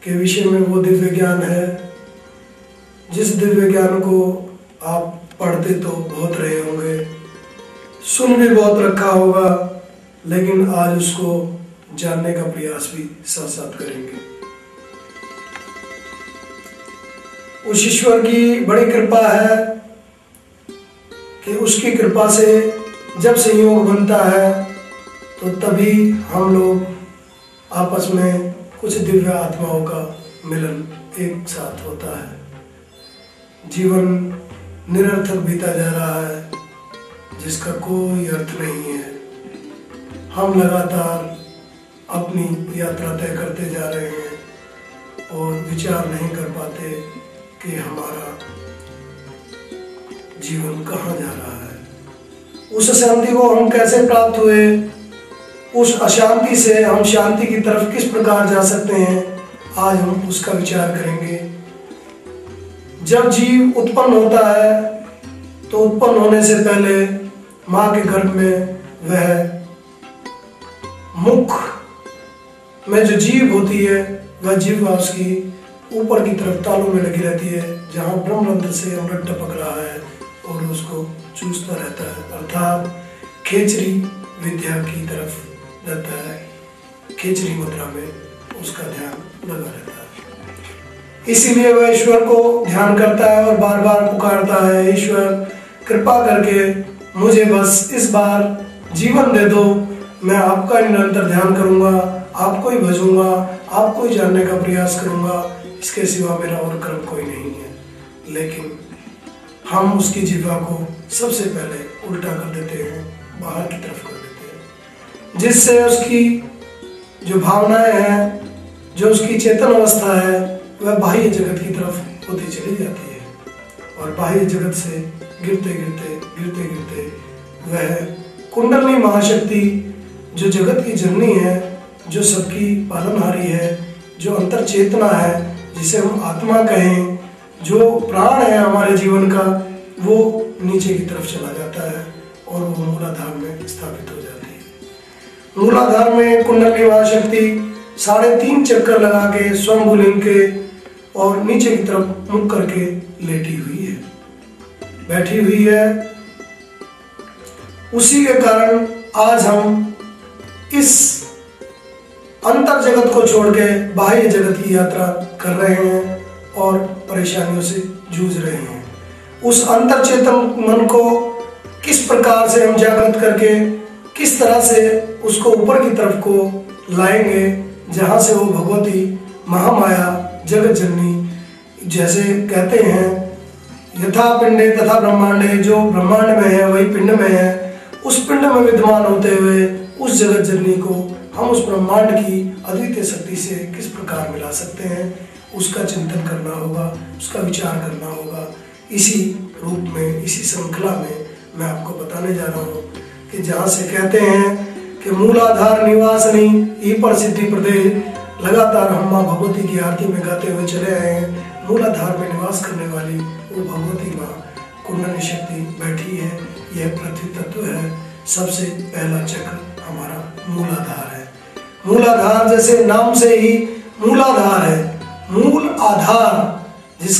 के विषय में वो दिव्य ज्ञान है जिस दिव्य ज्ञान को आप पढ़ते तो बहुत रहे होंगे, सुन भी बहुत रखा होगा, लेकिन आज उसको जानने का प्रयास भी साथ साथ करेंगे। उस ईश्वर की बड़ी कृपा है कि उसकी कृपा से जब संयोग बनता है तो तभी हम लोग आपस में कुछ दिव्य आत्माओं का मिलन एक साथ होता है। जीवन निरर्थक बीता जा रहा है जिसका कोई अर्थ नहीं है। हम लगातार अपनी यात्रा तय करते जा रहे हैं और विचार नहीं कर पाते कि हमारा जीवन कहाँ जा रहा है। उस शांति को हम कैसे प्राप्त हुए, उस अशांति से हम शांति की तरफ किस प्रकार जा सकते हैं, आज हम उसका विचार करेंगे। जब जीव उत्पन्न होता है तो उत्पन्न होने से पहले माँ के गर्भ में वह मुख में जो जीव होती है वह जीव उसकी ऊपर की तरफ तालू में लगी रहती है, जहाँ ब्रह्मरंध्र से अमृत टपक रहा है और उसको चूसता रहता है, अर्थात खेचरी विद्या की तरफ रहता है। खेचरी मुद्रा में उसका ध्यान लगा रहता है। इसीलिए वह ईश्वर को ध्यान करता है और बार बार पुकारता है, ईश्वर कृपा करके मुझे बस इस बार जीवन दे दो, मैं आपका निरंतर ध्यान करूंगा, आपको ही भजूंगा, आपको ही जानने का प्रयास करूंगा, इसके सिवा मेरा और कर्म कोई नहीं है। लेकिन हम उसकी जीवा को सबसे पहले उल्टा कर देते हैं, बाहर की तरफ कर देते हैं, जिससे उसकी जो भावनाएं हैं, जो उसकी चेतन अवस्था है, वह बाह्य जगत की तरफ होती चली जाती है और बाह्य जगत से गिरते गिरते गिरते गिरते वह कुंडलिनी महाशक्ति जो जगत की जननी है, जो सबकी पालनहारी है, जो अंतर चेतना है, जिसे हम आत्मा कहें, जो प्राण है हमारे जीवन का, वो नीचे की तरफ चला जाता है और वो मूलाधार में स्थापित हो जाती है। मूलाधार में कुंडलिनी महाशक्ति 3.5 चक्कर लगा के स्वयंभूलिंग के और नीचे की तरफ मुख करके लेटी हुई है, बैठी हुई है। उसी के कारण आज हम इस अंतर जगत को छोड़ के बाह्य जगत की यात्रा कर रहे हैं और परेशानियों से जूझ रहे हैं। उस अंतर चेतन मन को किस प्रकार से हम जागृत करके किस तरह से उसको ऊपर की तरफ को लाएंगे, जहाँ से वो भगवती महामाया जगत जननी, जैसे कहते हैं यथा पिंडे तथा ब्रह्मांडे, जो ब्रह्मांड में है वही पिंड में है, उस पिंड में विद्यमान होते हुए उस जगत जननी को हम उस ब्रह्मांड की अद्वितीय शक्ति से किस प्रकार मिला सकते हैं, उसका चिंतन करना होगा, उसका विचार करना होगा। इसी रूप में, इसी श्रृंखला में मैं आपको बताने जा रहा हूँ कि जहाँ से कहते हैं कि मूलाधार निवासनी ईपर सिद्धि प्रदे, लगातार हम माँ भगवती की आरती में गाते हुए चले आए हैं। मूलाधार में निवास करने वाली वो भगवती माँ कुंडलिनी शक्ति बैठी है। यह पृथ्वी तत्व है। सबसे पहला चक्र हमारा मूलाधार है। मूलाधार जैसे नाम से ही मूलाधार है, मूल आधार, जिसका